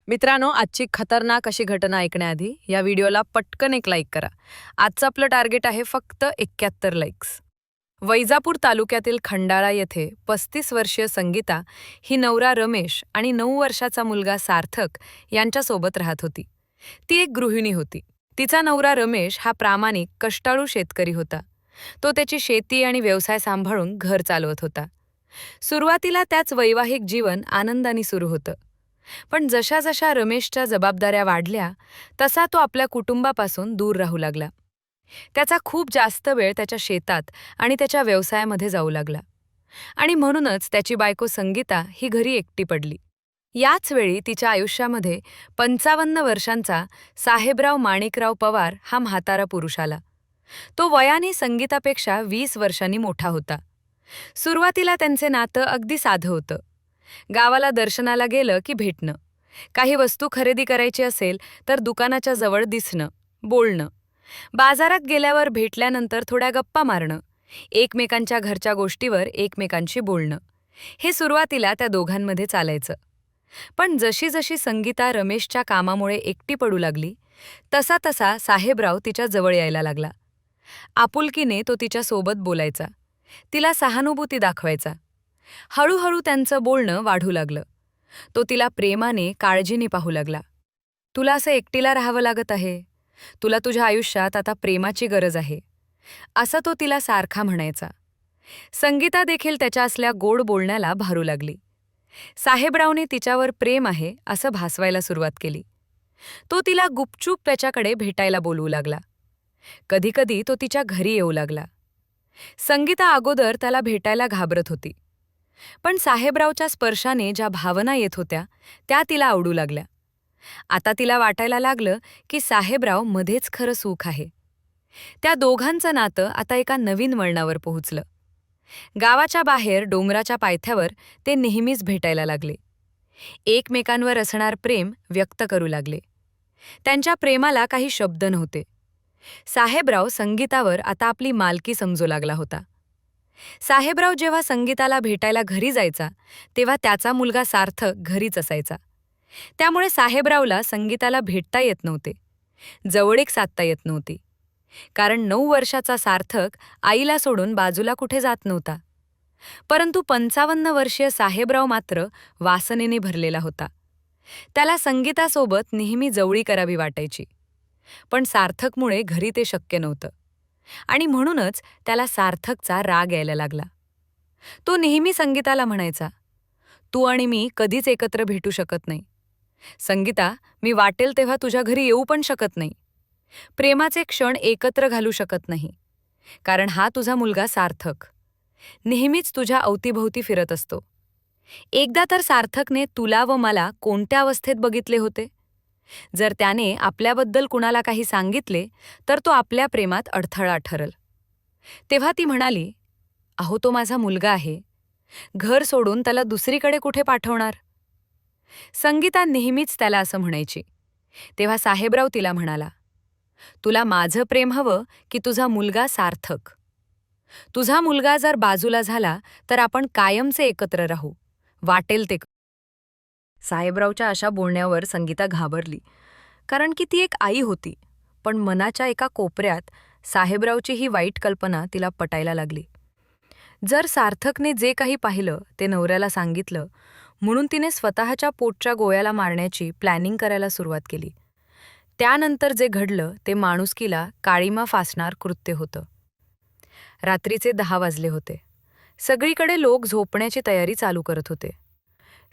मित्रांनो, आजची खतरनाक अशी घटना ऐकण्याआधी या व्हिडिओला पटकन एक लाईक करा. आजचं आपलं टार्गेट आहे फक्त 71 लाईक्स. वैजापूर तालुक्यातील खंडाळा येथे 35 वर्षीय संगीता ही नवरा रमेश आणि 9 वर्षाचा मुलगा सार्थक यांच्यासोबत राहत होती. ती एक गृहिणी होती. तिचा नवरा रमेश हा प्रामाणिक कष्टाळू शेतकरी होता. तो त्याची शेती आणि व्यवसाय सांभाळून घर चालवत होता. सुरुवातीला त्याच वैवाहिक जीवन आनंदाने सुरू होतं. पण जशा जशा रमेशच्या जबाबदाऱ्या वाढल्या तसा तो आपल्या कुटुंबापासून दूर राहू लागला. त्याचा खूप जास्त वेळ त्याच्या शेतात आणि त्याच्या व्यवसायामध्ये जाऊ लागला आणि म्हणूनच त्याची बायको संगीता ही घरी एकटी पडली. याच वेळी तिच्या आयुष्यामध्ये 55 वर्षांचा साहेबराव माणिकराव पवार हा म्हातारा पुरुष आला. तो वयाने संगीतापेक्षा 20 वर्षांनी मोठा होता. सुरुवातीला त्यांचे नातं अगदी साधं होतं. गावाला दर्शनाला गेलं की भेटणं, काही वस्तू खरेदी करायची असेल तर दुकानाच्या जवळ दिसणं, बोलणं, बाजारात गेल्यावर भेटल्यानंतर थोड्या गप्पा मारणं, एकमेकांच्या घरच्या गोष्टीवर एकमेकांशी बोलणं, हे सुरुवातीला त्या दोघांमध्ये चालायचं. पण जशी जशी संगीता रमेशच्या कामामुळे एकटी पडू लागली तसा तसा साहेबराव तिच्या जवळ यायला लागला. आपुलकीने तो तिच्यासोबत बोलायचा, तिला सहानुभूती दाखवायचा. हळूहळू त्यांचं बोलणं वाढू लागलं. तो तिला प्रेमाने काळजीने पाहू लागला. तुला असं एकटीला राहावं लागत आहे, तुला तुझ्या आयुष्यात आता प्रेमाची गरज आहे, असं तो तिला सारखा म्हणायचा. संगीता देखील त्याच्या असल्या गोड बोलण्याला भारू लागली. साहेबरावने तिच्यावर प्रेम आहे असं भासवायला सुरुवात केली. तो तिला गुपचूप त्याच्याकडे भेटायला बोलवू लागला. कधीकधी तो तिच्या घरी येऊ लागला. संगीता अगोदर त्याला भेटायला घाबरत होती, पण साहेबरावच्या स्पर्शाने ज्या भावना येत होत्या त्या तिला आवडू लागल्या. आता तिला वाटायला लागलं की साहेबराव मध्येच खरं सुख आहे. त्या दोघांचं नातं आता एका नवीन वळणावर पोहोचलं. गावाच्या बाहेर डोंगराच्या पायथ्यावर ते नेहमीच भेटायला लागले. एकमेकांवर असणार प्रेम व्यक्त करू लागले. त्यांच्या प्रेमाला काही शब्द नव्हते. साहेबराव संगीतावर आता आपली मालकी समजू लागला होता. साहेबराव जेव्हा संगीताला भेटायला घरी जायचा तेव्हा त्याचा मुलगा सार्थक घरीच असायचा. त्यामुळे साहेबरावला संगीताला भेटता येत नव्हते, जवळीक साधता येत नव्हती. कारण 9 वर्षाचा सार्थक आईला सोडून बाजूला कुठे जात नव्हता. परंतु 55 वर्षीय साहेबराव मात्र वासनेने भरलेला होता. त्याला संगीतासोबत नेहमी जवळी करावी वाटायची. पण सार्थकमुळे घरी ते शक्य नव्हतं आणि म्हणूनच त्याला सार्थकचा राग यायला लागला. तो नेहमी संगीताला म्हणायचा, तू आणि मी कधीच एकत्र भेटू शकत नाही. संगीता, मी वाटेल तेव्हा तुझ्या घरी येऊ पण शकत नाही. प्रेमाचे क्षण एकत्र घालू शकत नाही. कारण हा तुझा मुलगा सार्थक नेहमीच तुझ्या अवतीभोवती फिरत असतो. एकदा तर सार्थकने तुला व मला कोणत्या अवस्थेत बघितले होते? जर त्याने आपल्याबद्दल कुणाला काही सांगितले तर तो आपल्या प्रेमात अडथळा ठरल. तेव्हा ती म्हणाली, अहो तो माझा मुलगा आहे, घर सोडून त्याला दुसरीकडे कुठे पाठवणार? संगीता नेहमीच त्याला असं म्हणायची. तेव्हा साहेबराव तिला म्हणाला, तुला माझं प्रेम हवं की तुझा मुलगा सार्थक? तुझा मुलगा जर बाजूला झाला तर आपण कायमचे एकत्र राहू, वाटेल ते. साहेबरावच्या अशा बोलण्यावर संगीता घाबरली. कारण की ती एक आई होती, पण मनाच्या एका कोपऱ्यात साहेबरावची ही वाईट कल्पना तिला पटायला लागली. जर सार्थकने जे काही पाहिलं ते नवऱ्याला सांगितलं म्हणून तिने स्वतःच्या पोटच्या गोळ्याला मारण्याची प्लॅनिंग करायला सुरुवात केली. त्यानंतर जे घडलं ते माणुसकीला काळिमा फासणार कृत्य होतं. रात्रीचे 10 वाजले होते. सगळीकडे लोक झोपण्याची तयारी चालू करत होते.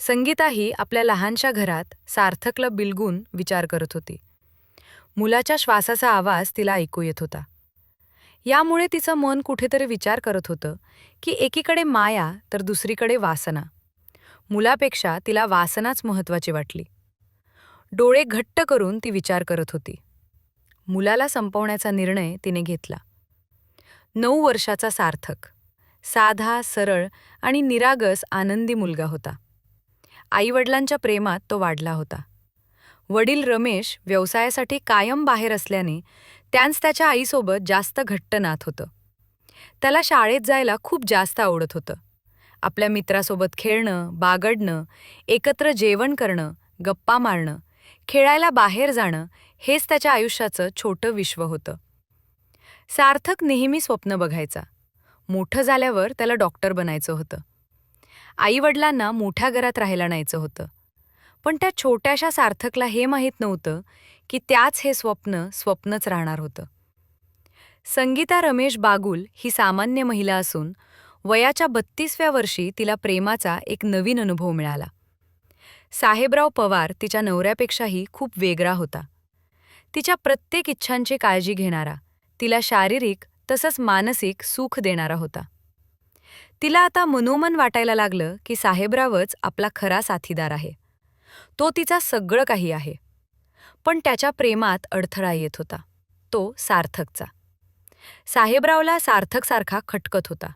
संगीताही आपल्या लहानशा घरात सार्थकला बिलगून विचार करत होती. मुलाच्या श्वासाचा आवाज तिला ऐकू येत होता. यामुळे तिचं मन कुठेतरी विचार करत होतं की एकीकडे माया तर दुसरीकडे वासना. मुलापेक्षा तिला वासनाच महत्त्वाची वाटली. डोळे घट्ट करून ती विचार करत होती. मुलाला संपवण्याचा निर्णय तिने घेतला. 9 वर्षाचा सार्थक साधा, सरळ आणि निरागस आनंदी मुलगा होता. आईवडिलांच्या प्रेमात तो वाढला होता. वडील रमेश व्यवसायासाठी कायम बाहेर असल्याने त्यांस त्याच्या आईसोबत जास्त घट्ट नात होतं. त्याला शाळेत जायला खूप जास्त आवडत होतं. आपल्या मित्रासोबत खेळणं, बागडणं, एकत्र जेवण करणं गप्पा मारणं, खेळायला बाहेर जाणं हेच त्याच्या आयुष्याचं छोटं विश्व होतं. सार्थक नेहमी स्वप्न बघायचा. मोठं झाल्यावर त्याला डॉक्टर बनायचं होतं. आईवडिलांना मोठ्या घरात राहायला न्यायचं होतं. पण त्या छोट्याशा सार्थकला हे माहीत नव्हतं की त्याच हे स्वप्न स्वप्नच राहणार होतं. संगीता रमेश बागुल ही सामान्य महिला असून वयाच्या 32व्या वर्षी तिला प्रेमाचा एक नवीन अनुभव मिळाला. साहेबराव पवार तिच्या नवऱ्यापेक्षाही खूप वेगळा होता. तिच्या प्रत्येक इच्छांची काळजी घेणारा, तिला शारीरिक तसंच मानसिक सुख देणारा होता. तिला आता मनोमन वाटायला लागलं की साहेबरावच आपला खरा साथीदार आहे. तो तिचा सगळं काही आहे. पण त्याच्या प्रेमात अडथळा येत होता, तो सार्थकचा. साहेबरावला सार्थकसारखा खटकत होता.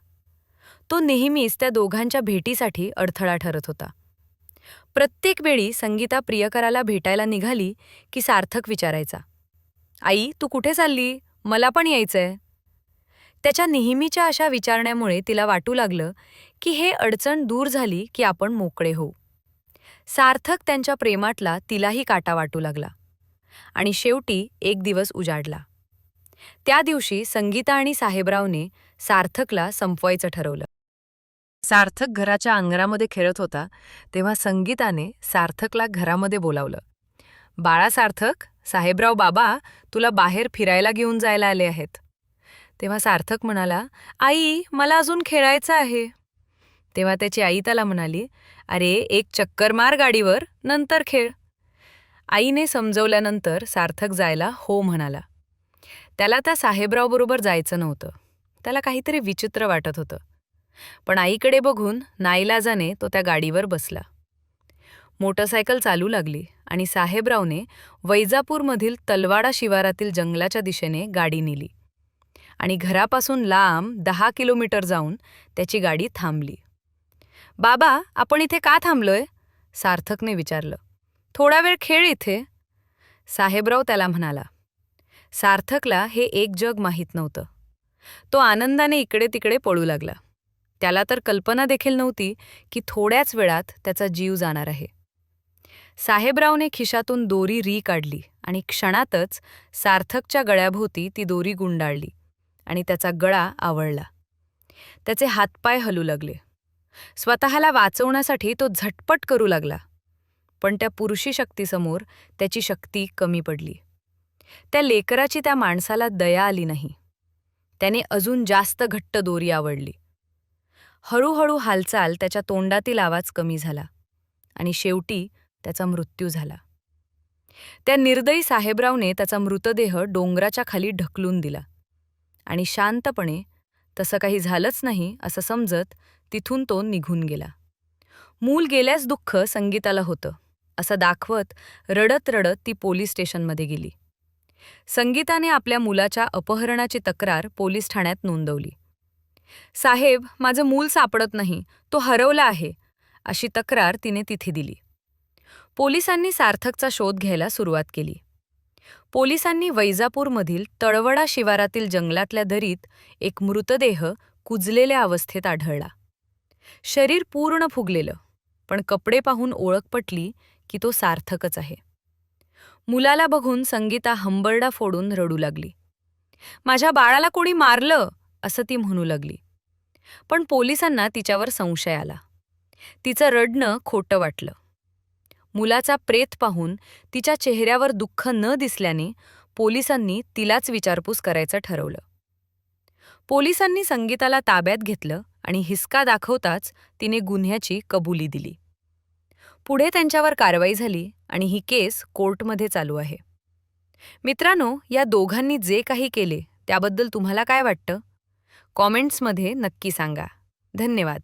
तो नेहमीच त्या दोघांच्या भेटीसाठी अडथळा ठरत होता. प्रत्येक वेळी संगीता प्रियकराला भेटायला निघाली की सार्थक विचारायचा, "आई, तू कुठे चालली? मला पण यायचंय." त्याच्या नेहमीच्या अशा विचारण्यामुळे तिला वाटू लागलं की हे अडचण दूर झाली की आपण मोकळे होऊ. सार्थक त्यांच्या प्रेमातला तिलाही काटा वाटू लागला. आणि शेवटी एक दिवस उजाडला. त्या दिवशी संगीता आणि साहेबरावने सार्थकला संपवायचं ठरवलं. सार्थक घराच्या अंगणामध्ये खेळत होता तेव्हा संगीताने सार्थकला घरामध्ये बोलावलं. "बाळा सार्थक, साहेबराव बाबा तुला बाहेर फिरायला घेऊन जायला आले आहेत." तेव्हा सार्थक म्हणाला, "आई, मला अजून खेळायचं आहे." तेव्हा त्याची आई त्याला म्हणाली, "अरे, एक चक्कर मार गाडीवर, नंतर खेळ." आईने समजवल्यानंतर सार्थक जायला हो म्हणाला. त्याला त्या साहेबरावबरोबर जायचं नव्हतं. त्याला काहीतरी विचित्र वाटत होतं. पण आईकडे बघून नाईलाजाने तो त्या गाडीवर बसला. मोटरसायकल चालू लागली आणि साहेबरावने वैजापूरमधील तलवाडा शिवारातील जंगलाच्या दिशेने गाडी नेली. आणि घरापासून लांब 10 किलोमीटर जाऊन त्याची गाडी थांबली. "बाबा, आपण इथे का थांबलोय?" सार्थकने विचारलं. "थोडा वेळ खेळ इथे." साहेबराव त्याला म्हणाला. सार्थकला हे एक जग माहीत नव्हतं. तो आनंदाने इकडे तिकडे पळू लागला. त्याला तर कल्पना देखील नव्हती की थोड्याच वेळात त्याचा जीव जाणार आहे. साहेबरावने खिशातून दोरी काढली आणि क्षणातच सार्थकच्या गळ्याभोवती ती दोरी गुंडाळली आणि त्याचा गळा आवळला. त्याचे हातपाय हलू लागले. स्वतःला वाचवण्यासाठी तो झटपट करू लागला. पण त्या पुरुषी शक्तीसमोर त्याची शक्ती कमी पडली. त्या लेकराची त्या माणसाला दया आली नाही. त्याने अजून जास्त घट्ट दोरी आवळली. हळूहळू हालचाल त्याच्या तोंडातील आवाज कमी झाला आणि शेवटी त्याचा मृत्यू झाला. त्या निर्दयी साहेबरावने त्याचा मृतदेह डोंगराच्या खाली ढकलून दिला आणि शांतपणे तसं काही झालंच नाही असं समजत तिथून तो निघून गेला. मूल गेल्यास दुःख संगीताला होतं असं दाखवत रडत रडत ती पोलीस स्टेशनमध्ये गेली. संगीताने आपल्या मुलाच्या अपहरणाची तक्रार पोलीस ठाण्यात नोंदवली. "साहेब, माझं मूल सापडत नाही, तो हरवला आहे," अशी तक्रार तिने तिथे दिली. पोलिसांनी सार्थकचा शोध घ्यायला सुरुवात केली. पोलिसांनी वैजापूरमधील तळवडा शिवारातील जंगलातल्या दरीत एक मृतदेह कुजलेल्या अवस्थेत आढळला. शरीर पूर्ण फुगलेलं, पण कपडे पाहून ओळख पटली की तो सार्थकच आहे. मुलाला बघून संगीता हंबरडा फोडून रडू लागली. "माझ्या बाळाला कोणी मारलं," असं ती म्हणू लागली. पण पोलिसांना तिच्यावर संशय आला. तिचं रडणं खोटं वाटलं. मुलाचा प्रेत पाहून तिच्या चेहऱ्यावर दुःख न दिसल्याने पोलिसांनी तिलाच विचारपूस करायचं ठरवलं. पोलिसांनी संगीताला ताब्यात घेतलं आणि हिसका दाखवताच तिने गुन्ह्याची कबुली दिली. पुढे त्यांच्यावर कारवाई झाली आणि ही केस कोर्टमध्ये चालू आहे. मित्रांनो, या दोघांनी जे काही केले त्याबद्दल तुम्हाला काय वाटतं? कॉमेंट्समध्ये नक्की सांगा. धन्यवाद.